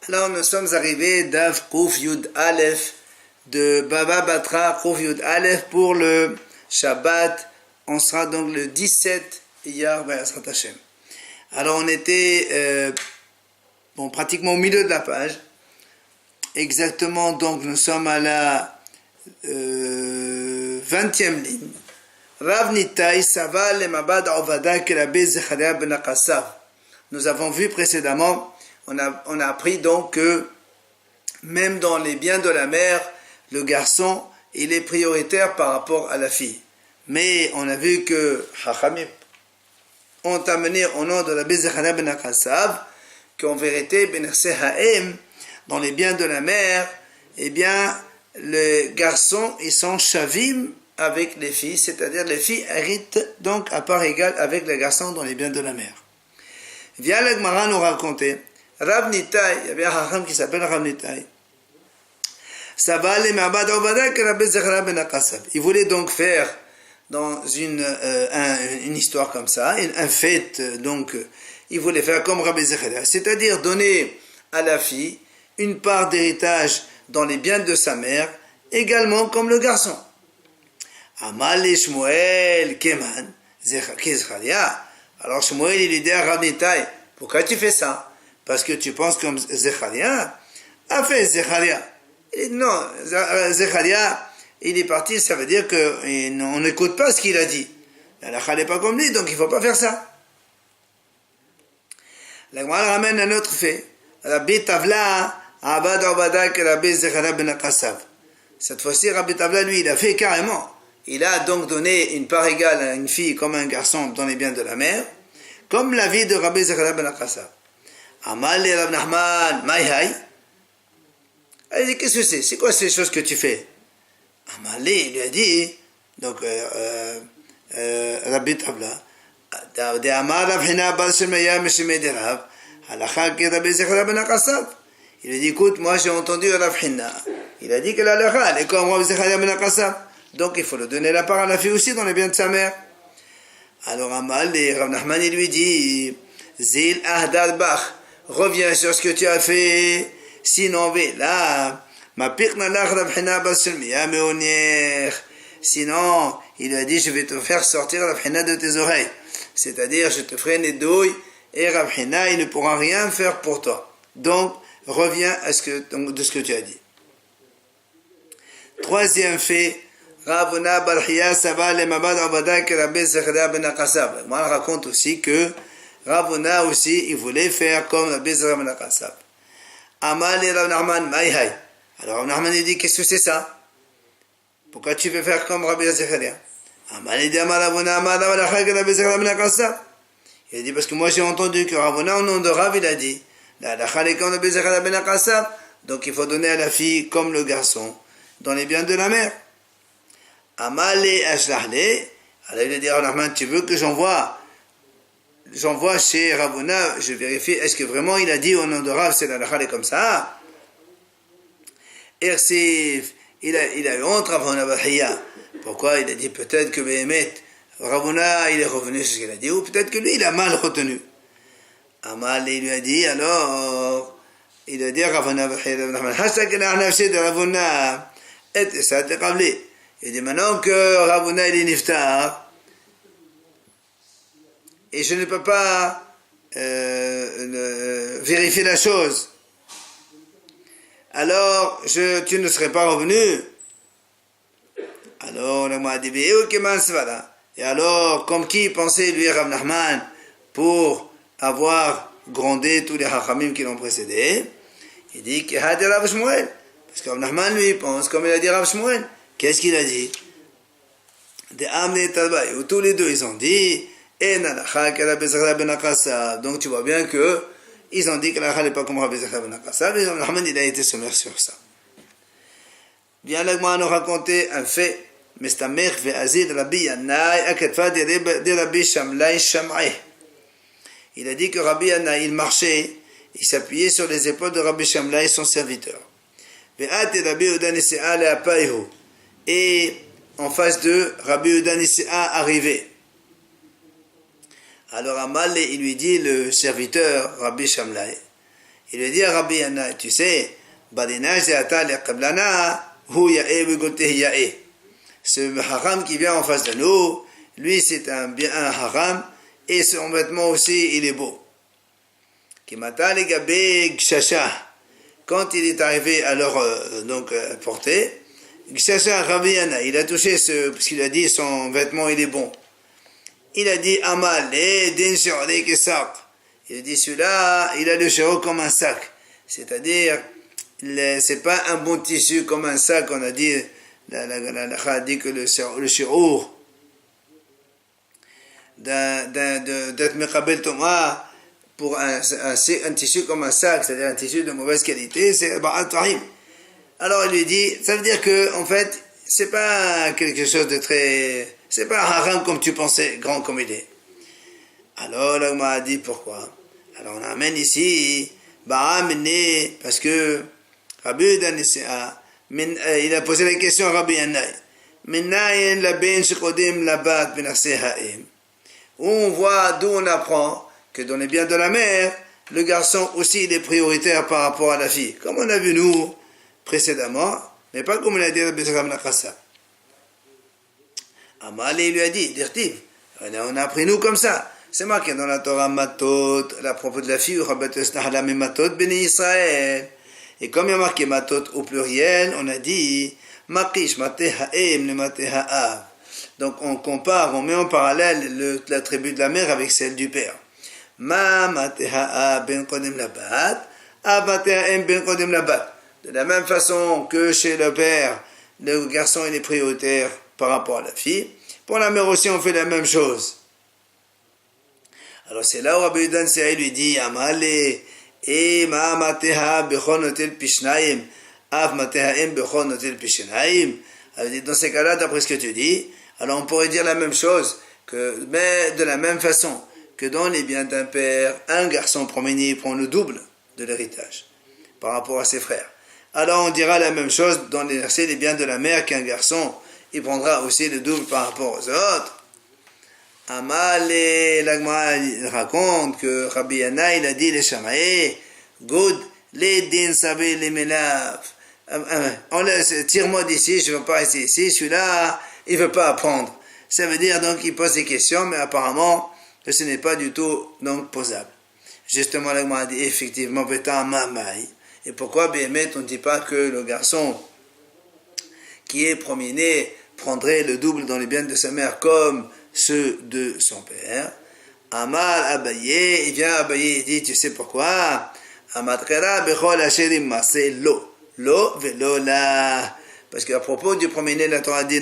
Alors nous sommes arrivés d'Av Kouf Yud Aleph de Baba Batra Kouf Yud Aleph pour le Shabbat. On sera donc le 17 Iyar Be'ezrat Hashem. Alors on était pratiquement au milieu de la page. Exactement, donc nous sommes à la 20e ligne. Rav Nitai Saval et Mabad Ovada Kelabe Zecharia Ben Akasav. Nous avons vu précédemment, on a appris donc que même dans les biens de la mère, le garçon, il est prioritaire par rapport à la fille. Mais on a vu que Chachamim ont amené au nom de la Zecharia Ben Akasav qu'en vérité, Ben Haem, dans les biens de la mère, eh bien, les garçons, ils sont shavim avec les filles, c'est-à-dire les filles héritent donc à part égale avec les garçons dans les biens de la mère. Vient la Gemara nous raconter, Rav Nitai, il y avait un Chacham qui s'appelle Rav Nitai, il voulait donc faire dans une histoire comme ça, un fait, donc il voulait faire comme Rabbi Zecharia, c'est-à-dire donner à la fille une part d'héritage dans les biens de sa mère, également comme le garçon. Amal et Shmuel Keman Zecharia. Alors Shmuel il lui dit à Rav Nitai, pourquoi tu fais ça? Parce que tu penses comme Zecharia a fait Zecharia. Il dit non, Zecharia il est parti, ça veut dire qu'on n'écoute pas ce qu'il a dit. La halakha n'est pas comme lui, donc il ne faut pas faire ça. La Gemara ramène un autre fait. Rabbi Tavla Abad Obada que Rabbi Zecharia ben Akasav. Cette fois-ci, Rabbi Tavla, lui, il a fait carrément. Il a donc donné une part égale à une fille comme un garçon dans les biens de la mère, comme la vie de Rabbi Zecharia ben Akasav. Amal et Rav Nachman, Maïhaï. Elle dit, qu'est-ce que c'est? C'est quoi ces choses que tu fais? Amal, il lui a dit, donc, Rabbi Tavla, de Amar Rav Hina Bal Shemaya Meshimei de Rav, halakha ki Rabbi Zecharia ben Akasav. Il a dit, écoute, moi j'ai entendu Rav Hina. Il a dit que la halakha, elle est comme Rabbi Zecharia ben Akasav. Donc il faut le donner la part à la fille aussi dans les biens de sa mère. Alors Amal et Rav Nachman il lui dit, Zil Ahdad Bach, reviens sur ce que tu as fait, sinon là, ma pikna lach Rav Hina Bal Shemaya meonier. Sinon, il lui a dit, je vais te faire sortir Rav Hina de tes oreilles. C'est-à-dire, je te ferai une douille et Rav Hina, il ne pourra rien faire pour toi. Donc, reviens de ce que tu as dit. Troisième fait, Ravuna Barhiya Saval et Mabad Abada que Rabbi Zecharia ben Akasav. Moi, on raconte aussi que Ravuna aussi, il voulait faire comme Rabbi Zecharia ben Akasav. Amal et Rav Nachman Maïhaï. Alors Rav Nachman il dit, qu'est-ce que c'est ça? Pourquoi tu veux faire comme Rabbi Zecharia? Amal il dit, Amal Ravuna Amal Rabbi Zecharia ben Akasav. Il a dit, parce que moi j'ai entendu que Ravuna, au nom de Rav, il a dit, la halakha est comme Rabbi Zecharia ben Akasav. Donc il faut donner à la fille comme le garçon dans les biens de la mère. Amale Ashlahle, alors il a dit, Rahman, tu veux que j'envoie chez Ravuna, je vérifie, est-ce que vraiment il a dit au nom de Rav, c'est la halakha comme ça? Ersif, il a eu honte Ravuna Barhiya. Pourquoi? Il a dit peut-être que Behemet, Ravuna, il est revenu sur ce qu'il a dit, ou peut-être que lui, il a mal retenu. Amal, il lui a dit, alors, il a dit à Ravuna Barhiya, Hashtag la nafsi de Ravuna, et ça te rappelé. Il dit maintenant que Ravuna il est niftar et je ne peux pas vérifier la chose. Alors tu ne serais pas revenu. Alors le m'a dit et alors comme qui pensait lui Rav Nachman pour avoir grondé tous les hachamim qui l'ont précédé, il dit que Hadi Rav Shmuel, parce que Rav Nachman lui pense comme il a dit Rav Shmuel. Qu'est-ce qu'il a dit? Où tous les deux ils ont dit donc tu vois bien que ils ont dit que la n'est pas comme Rabbi Zecharia ben Akasav et Rahman il a été sommaire sur ça. Viens là nous raconter un fait. Mestamech ve'azid Rabbi Yanai akatfa de Rabbi Shamlai Shamai. Il a dit que Rabbi Yanai il marchait, il s'appuyait sur les épaules de Rabbi Shamlai son serviteur. Ve'at Rabbi Udan Isse'a le'apayhu. Et en face de Rabbi Udan Isse'a arrivé. Alors Amal il lui dit, le serviteur Rabbi Shamlai, Il lui dit à Rabbi Yana, tu sais, ce haram qui vient en face de nous, lui c'est un haram, et son vêtement aussi, il est beau. Quand il est arrivé à leur portée, il a touché parce qu'il a dit son vêtement il est bon. Il a dit Amal, il a dit celui-là, il a le chéro comme un sac. C'est-à-dire, c'est pas un bon tissu comme un sac, on a dit, la a dit que le chéro d'être Mekabel Toma pour un tissu comme un sac, c'est-à-dire un tissu de mauvaise qualité, c'est Ba'at Tahim. Alors il lui dit, ça veut dire que en fait, c'est pas quelque chose de très, c'est pas un haram comme tu pensais, grand comme il est. Alors là, on m'a dit pourquoi. Alors on amène ici, parce que Rabbi Udan il a posé la question à Rabbi Yanai. Où on voit, d'où on apprend que dans les biens de la mère, le garçon aussi il est prioritaire par rapport à la fille. Comme on a vu nous précédemment, mais pas comme on a dit Rabbi Zerah ben Akassa. Amalé lui a dit, Dirtiv, on a appris nous comme ça. C'est marqué dans la Torah Matot, à propos de la fille, Matot béni Israël. Et comme il y a marqué Matot au pluriel, on a dit Makish Maté Ha'em le Maté Ha'av. Donc on compare, on met en parallèle la tribu de la mère avec celle du père. Ma Maté Ha'av ben Kodem Labat, Av Maté Ha'em ben Kodem Labat. De la même façon que chez le père, le garçon il est prioritaire par rapport à la fille. Pour la mère aussi, on fait la même chose. Alors c'est là où Rabbi Udan Serai lui dit Amalé, et ma mateha bechon notel pishnaim, av mateha em bechon notel pishnaim. Dans ces cas-là, d'après ce que tu dis, alors on pourrait dire la même chose, mais de la même façon que dans les biens d'un père, un garçon promené prend le double de l'héritage par rapport à ses frères. Alors on dira la même chose dans les biens de la mère qu'un garçon, il prendra aussi le double par rapport aux autres. Amalé, l'Agma raconte que Rabbi Yana, il a dit les Shamae, Good, les din sabé les melav. Tire-moi d'ici, je ne veux pas rester ici, celui-là, il ne veut pas apprendre. Ça veut dire donc qu'il pose des questions, mais apparemment, ce n'est pas du tout donc posable. Justement, l'Agma a dit effectivement, Beta Mamai. Et pourquoi, Béhémet, on ne dit pas que le garçon qui est premier-né prendrait le double dans les biens de sa mère comme ceux de son père. Amal Abaye, il vient Abaye, il dit, tu sais pourquoi? Amatkara bechol asherim masé lo velo la. Parce qu'à propos du premier-né, la Torah dit,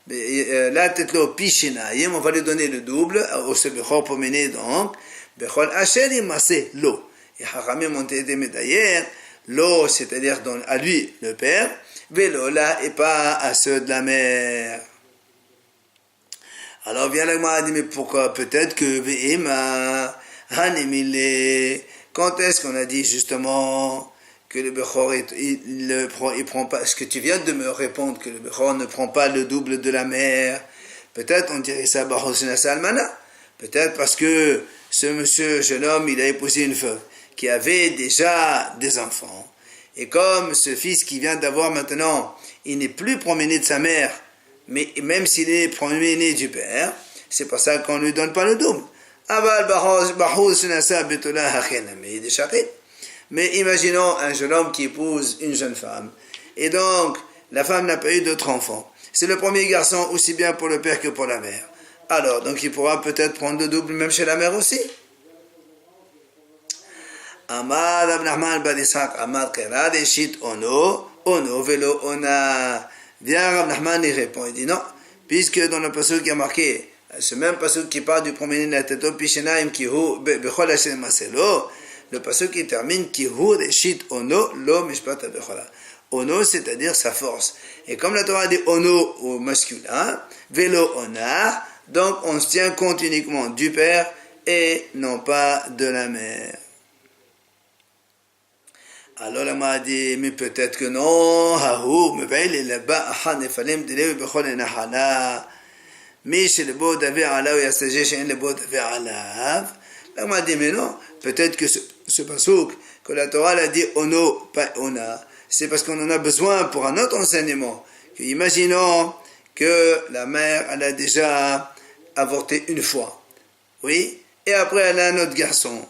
la tetlo pishinayim, on va lui donner le double, au bechol premier-né donc, bechol asherim masé lo. Et Haramim ont été médaillés, lo, c'est-à-dire à lui, le père, velo la, et pas à ceux de la mère. Alors vient la Gemara dit, mais pourquoi? Peut-être que Ve'ema Hanemile. Quand est-ce qu'on a dit justement que le Bechor il prend pas? Est-ce que tu viens de me répondre que le Bechor ne prend pas le double de la mère? Peut-être on dirait ça Bahosina Salmana. Peut-être parce que ce monsieur, jeune homme, il a épousé une femme qui avait déjà des enfants. Et comme ce fils qui vient d'avoir maintenant, il n'est plus promené de sa mère, mais même s'il est premier-né du père, c'est pour ça qu'on ne lui donne pas le double. Mais imaginons un jeune homme qui épouse une jeune femme, et donc la femme n'a pas eu d'autres enfants. C'est le premier garçon aussi bien pour le père que pour la mère. Alors, donc il pourra peut-être prendre le double même chez la mère aussi. Amar Abnahman Badisaq Amar Kerad Eshit Ono Velo Ona. Viens, Rav Nachman, il répond, il dit non, puisque dans le pasuk qui a marqué, ce même pasuk qui parle du premier-né de la Teto Pishenaim, Bechol Hashem Maselo, le pasuk qui termine, Kihu Reshit Ono, Lo Mishpat Bechola. Ono, c'est-à-dire sa force. Et comme la Torah dit Ono au masculin, Velo Ona, donc on se tient compte uniquement du père et non pas de la mère. Alors la m'a dit, mais peut-être que non, mais chez le beau d'avoir Allah, il y a sagesse chez le beau d'avoir Allah. La m'a dit, mais non, peut-être que ce pasuk, que la Torah l'a dit ono, pas ona, c'est parce qu'on en a besoin pour un autre enseignement. Imaginons que la mère, elle a déjà avorté une fois, oui, et après elle a un autre garçon.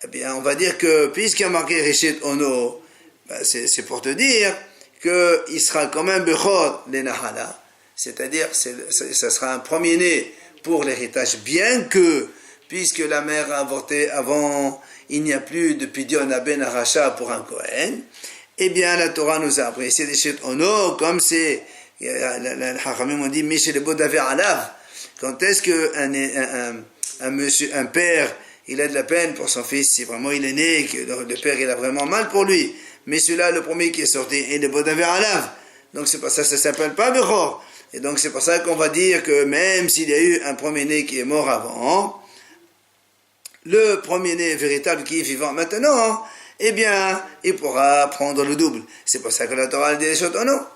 Eh bien, on va dire que, puisqu'il y a marqué Rishit ono, ben c'est pour te dire qu'il sera quand même Bechor les Nahala, c'est-à-dire ça sera un premier-né pour l'héritage, bien que, puisque la mère a avorté avant, il n'y a plus de Pidyon Ben Aracha pour un Kohen, eh bien la Torah nous a appris, c'est des Rishit ono, comme c'est, les Hachamim ont dit, Michel Bodaver Alav, quand est-ce qu'un père, il a de la peine pour son fils, si vraiment il est né, que le père il a vraiment mal pour lui, mais celui-là, le premier qui est sorti, il est Bodaver Alav, donc c'est pour ça que ça ne s'appelle pas Bechor, et donc c'est pour ça qu'on va dire que même s'il y a eu un premier-né qui est mort avant, le premier-né véritable qui est vivant maintenant, eh bien, il pourra prendre le double. C'est pour ça que la Torah dit les choses, non?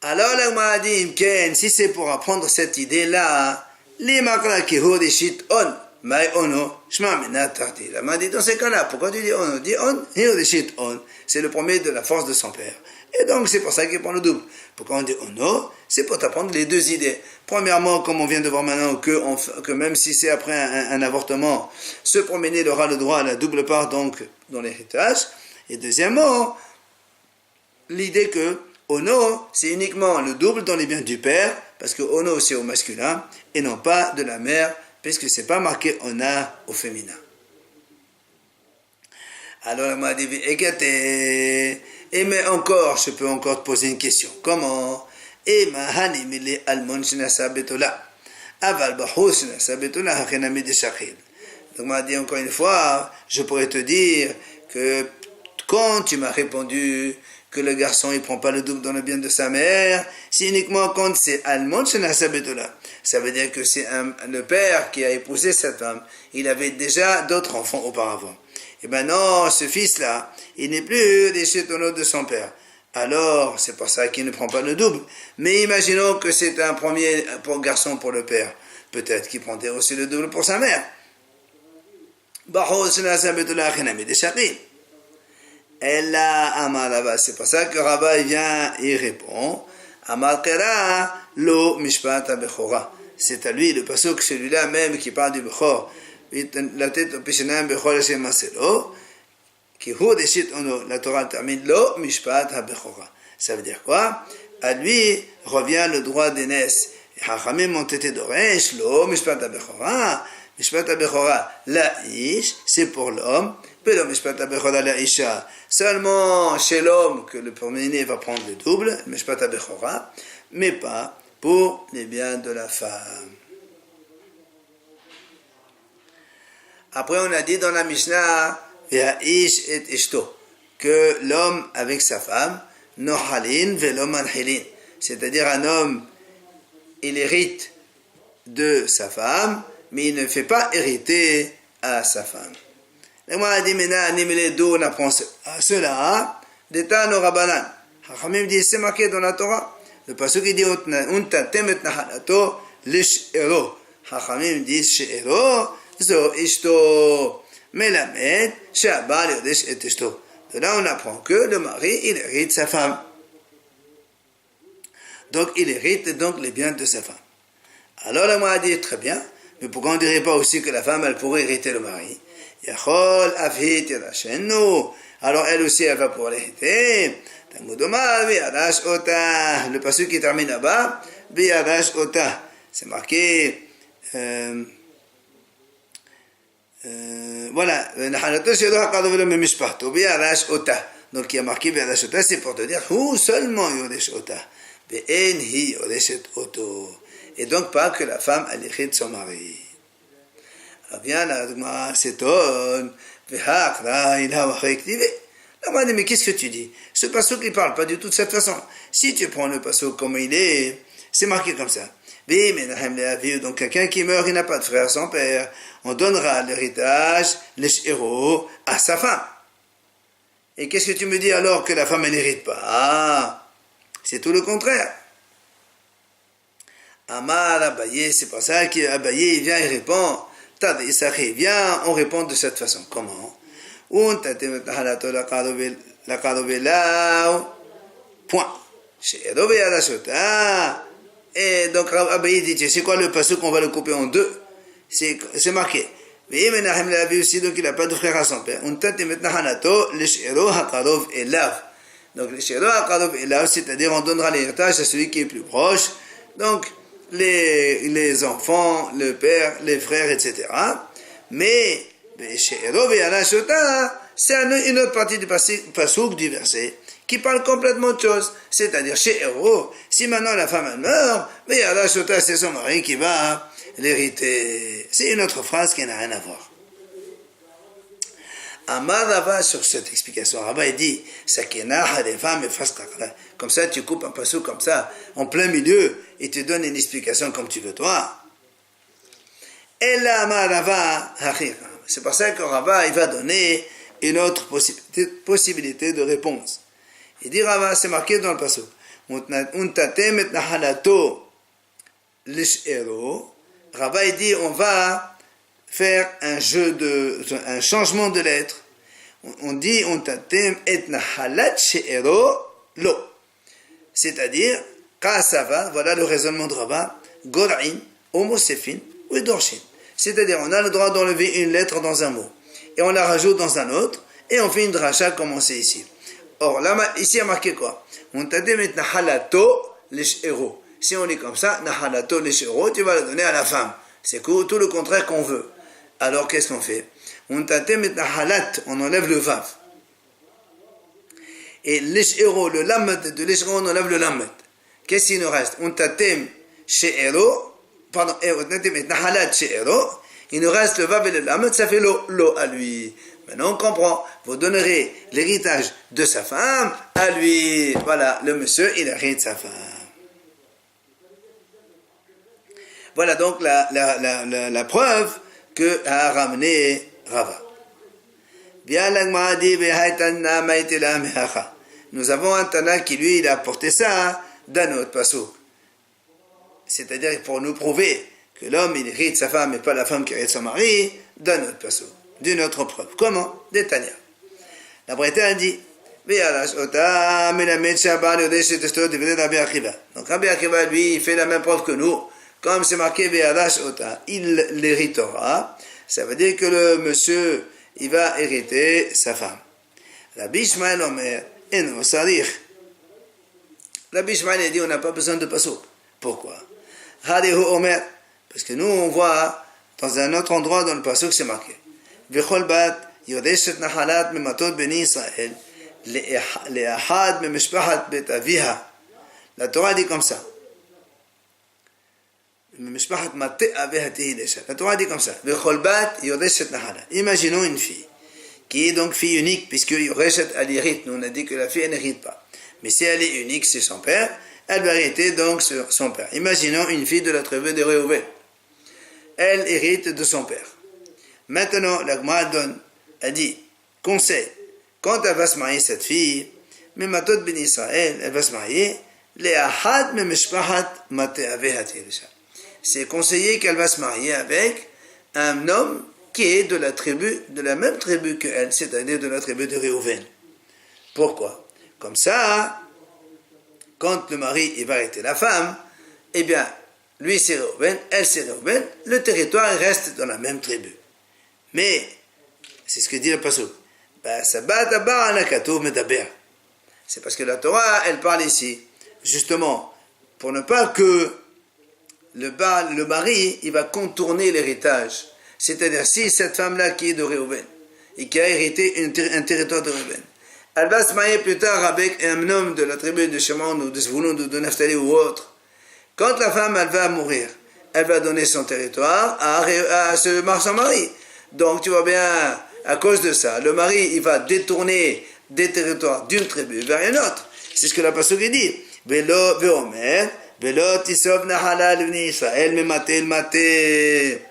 Alors, la Gemara dit, si c'est pour apprendre cette idée-là, les makra qui hodeshit on, mai ono, shma menatarti. La Gemara dit, dans ces cas-là, pourquoi tu dis on? Dis on, hodeshit on. C'est le premier de la force de son père. Et donc, c'est pour ça qu'il prend le double. Pourquoi on dit ono? C'est pour t'apprendre les deux idées. Premièrement, comme on vient de voir maintenant, que même si c'est après un avortement, ce premier-né aura le droit à la double part, donc, dans l'héritage. Et deuxièmement, l'idée que ono, c'est uniquement le double dans les biens du père, parce que ono, c'est au masculin, et non pas de la mère, puisque c'est pas marqué ona au féminin. Alors, elle m'a dit, et mais encore, je peux encore te poser une question. Comment? Et ma hanimile almon shinasa betola. Aval bahou shinasa betola hachenami de shachil. Donc, m'a dit encore une fois, je pourrais te dire que quand tu m'as répondu que le garçon il prend pas le double dans le bien de sa mère, c'est uniquement quand c'est almon shinasa betola. Ça veut dire que c'est le père qui a épousé cette femme. Il avait déjà d'autres enfants auparavant. Et ben non, ce fils-là, il n'est plus des chétonots de son père. Alors, c'est pour ça qu'il ne prend pas le double. Mais imaginons que c'est un premier garçon pour le père. Peut-être qu'il prendrait aussi le double pour sa mère. C'est pour ça que Rabba vient et répond. C'est à lui le pasuk, celui-là même qui parle du Bechor. La Torah termine lo mishpat ha-bechora. Ça veut dire quoi? À lui revient le droit d'aînesse. Hachamim ont été d'oresh lo mishpat ha-bechora. Mishpat ha-bechora la ish, c'est pour l'homme. Pero mishpat ha-bechora la isha. Seulement chez l'homme que le premier-né va prendre le double, mishpat ha-bechora, mais pas pour les biens de la femme. Après, on a dit dans la Mishnah, Ve'aish et ishto, que l'homme avec sa femme, nohalin ve'lo manhilin. C'est-à-dire un homme, il hérite de sa femme, mais il ne fait pas hériter à sa femme. Et moi, on a dit, maintenant, d'où on apprend cela, d'état no rabanan. Hachamim dit, c'est marqué dans la Torah. Le pasuk dit, unta temet nahalato l'ish'ero. Hachamim dit, she'ero, zo ishto melamed she'abal yodesh et ishto. De là on apprend que le mari il hérite sa femme. Donc il hérite donc les biens de sa femme. Alors la m'a dit très bien, mais pourquoi on ne dirait pas aussi que la femme elle pourrait hériter le mari? Yachol avhit yarashenu. Alors elle aussi elle va pouvoir l'hériter. Tamudoma v'yarash ota. Le passage qui termine là-bas, v'yarash ota. C'est marqué. Voilà, donc il y a marqué c'est pour te dire où seulement Yodesh Ota, et donc pas que la femme elle hérite son mari. Alors bien la s'étonne, il a dit mais qu'est-ce que tu dis? Ce pasuk il parle pas du tout de cette façon. Si tu prends le pasuk comme il est, c'est marqué comme ça. Donc quelqu'un qui meurt, il n'a pas de frère, son père, on donnera l'héritage, l'ish'ero, à sa femme. Et qu'est-ce que tu me dis alors que la femme n'hérite pas? Ah, c'est tout le contraire. Amar Abaye, c'est pour ça qu'Abaye il vient et répond, Viens, on répond de cette façon. Comment? Point. Et donc Rabbi dit, c'est quoi le passage qu'on va le couper en deux? C'est marqué. Mais Menahem l'a vu aussi, donc il n'a pas de frère à son père. Donc le Shiro Hakarov Elav, c'est-à-dire on donnera l'héritage à celui qui est plus proche. Donc les enfants, le père, les frères, etc. Mais Shiro Ve'alashota, c'est une autre partie du pasuk du verset qui parle complètement de chose. C'est-à-dire chez Héros, si maintenant la femme elle meurt, Ve'alashota, c'est son mari qui va l'hériter. C'est une autre phrase qui n'a rien à voir. Amar Rava, sur cette explication, Rava il dit, Sakina, les femmes, comme ça tu coupes un pasuk comme ça, en plein milieu, et tu donnes une explication comme tu veux toi. Et là, Amar Rava, c'est pour ça que Rava il va donner une autre possibilité de réponse. Il dit Rava, c'est marqué dans le pasuk, Untatem et nahalato l'ishero. Rava il dit, on va faire un changement de lettres. On dit, on tatem et nahalat she'ero lo. C'est-à-dire, kasava, voilà le raisonnement de Rava, gor'in, homoséphin, ou dorshin. C'est-à-dire, on a le droit d'enlever une lettre dans un mot, et on la rajoute dans un autre, et on fait une dracha comme on sait ici. Or, là, ici, il y a marqué quoi? On tatem et nahalato l'ishero. Si on est comme ça, nahalato l'ishero, tu vas le donner à la femme. C'est tout le contraire qu'on veut. Alors qu'est-ce qu'on fait? On enlève le vav. Et l'ishero, le lamet de l'ishero, on enlève le lamet. Qu'est-ce qu'il nous reste? On tatem she'ero, pardon, il nous reste le vav et le lamet, ça fait lo à lui. Maintenant on comprend. Vous donnerez l'héritage de sa femme à lui. Voilà, le monsieur, il hérite sa femme. Voilà donc la preuve que a ramené Rava. Nous avons un Tana qui lui il a apporté ça d'un autre pasuk. C'est-à-dire pour nous prouver que l'homme il hérite sa femme et pas la femme qui hérite son mari d'un autre pasuk, d'une autre preuve. Comment? Des Tanya. La Bretagne dit donc Rabbi Akiva lui il fait la même preuve que nous. Comme c'est marqué Ve'alash Ota, il l'héritera, ça veut dire que le monsieur, il va hériter sa femme. Rabbi Ishmael Omer, Eno Sarich. Rabbi Ishmael dit on n'a pas besoin de pasuk. Pourquoi? Hadehu Omer, parce que nous on voit dans un autre endroit dans le pasuk c'est marqué Vechol bat Yodeshet Nahalat Mematot Beni Israël Le'ahad Memeshpahat Bet Aviha. La Torah dit comme ça. La Torah dit comme ça. Imaginons une fille qui est donc fille unique, puisque Yoreshet elle hérite. Nous on a dit que la fille elle n'hérite pas. Mais si elle est unique, c'est son père, elle va hériter donc sur son père. Imaginons une fille de la tribu de Réhouven. Elle hérite de son père. Maintenant, la Gemara donne, elle dit, conseil, quand elle va se marier cette fille, Mematot ben Israël, elle va se marier, Le'ahad memeshpahat mate'avehat Yerisha. C'est conseillé qu'elle va se marier avec un homme qui est de la même tribu que elle, c'est-à-dire de la tribu de Réhouven. Pourquoi? Comme ça, quand le mari il va arrêter la femme, eh bien, lui c'est Réhouven, elle c'est Réhouven, le territoire reste dans la même tribu. Mais, c'est ce que dit le pasuk, c'est parce que la Torah, elle parle ici, justement, pour ne pas que le mari, il va contourner l'héritage. C'est-à-dire, si cette femme-là qui est de Réhouven, et qui a hérité un territoire de Réhouven, elle va se marier plus tard avec un homme de la tribu de Shimon ou de Zvulun ou de Naphtali ou autre. Quand la femme, elle va mourir, elle va donner son territoire à son mari. Donc, tu vois bien, à cause de ça, le mari, il va détourner des territoires d'une tribu vers une autre. C'est ce que la pasuk dit. Velo veomer, velo tisov nahala l'ivni Israël mematel maté.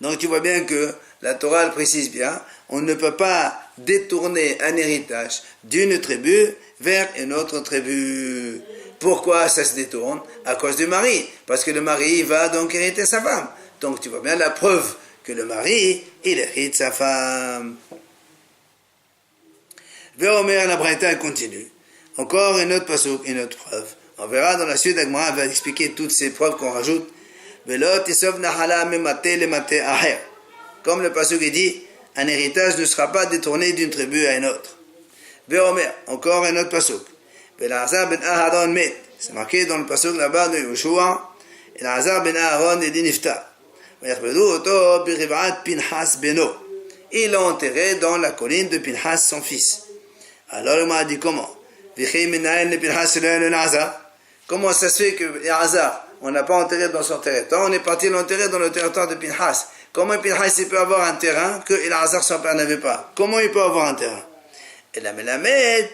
Donc tu vois bien que la Torah elle précise bien, on ne peut pas détourner un héritage d'une tribu vers une autre tribu. Pourquoi ça se détourne? À cause du mari, parce que le mari va donc hériter sa femme. Donc tu vois bien la preuve que le mari, il hérite sa femme. Véomer, la Braïta continue. Encore une autre passouk, une autre preuve. On verra dans la suite, Agmara va expliquer toutes ces preuves qu'on rajoute. Comme le passouk dit, un héritage ne sera pas détourné d'une tribu à une autre. Véomer, encore un autre passouk. Elazar ben Aharon met. C'est marqué dans le passouk là-bas de Yoshua. Elazar ben Aharon est nifta. Il l'a enterré dans la colline de Pinhas, son fils. Alors il m'a dit comment? Comment ça se fait que Elazar, on n'a pas enterré dans son territoire, on est parti l'enterrer dans le territoire de Pinhas. Comment Pinhas il peut avoir un terrain que Elazar son père n'avait pas? Comment il peut avoir un terrain? Et la Melamed,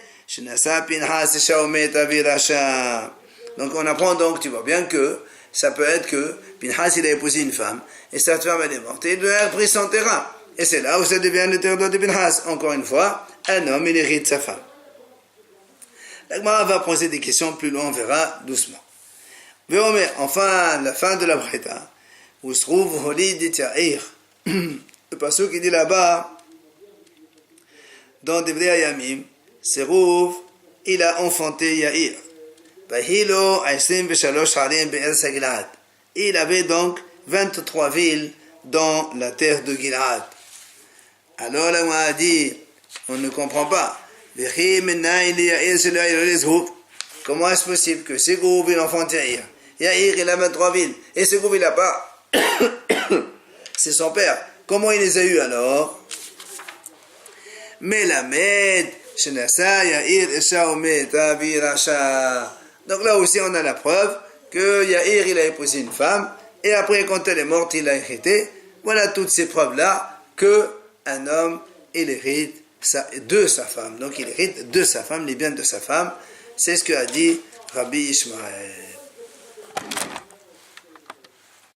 donc on apprend donc, tu vois bien que ça peut être que Pinhas il a épousé une femme et cette femme elle est morte et il lui a pris son terrain. Et c'est là où ça devient le territoire de Pinhas. Encore une fois, un homme il hérite sa femme. La Gemara va poser des questions plus loin, on verra doucement. Enfin, la fin de la Braïta, où se trouve Holid Yair. Le passage qui dit là-bas, dans Devrei Hayamim, Serouv, il a enfanté Yair. Il avait donc 23 villes dans la terre de Gilad. Alors là, on a dit, on ne comprend pas. Comment est-ce possible que Serouv, il enfante Yair? Yair, il a 23 villes. Et Serouv, il n'a pas. C'est son père. Comment il les a eus alors? Melamed, Shenasa, Yair, Esha, Ometa, Viracha. Donc là aussi, on a la preuve que Yair, il a épousé une femme. Et après, quand elle est morte, il a hérité. Voilà toutes ces preuves-là que un homme, il hérite de sa femme. Donc il hérite de sa femme, les biens de sa femme. C'est ce que a dit Rabbi Ishmael.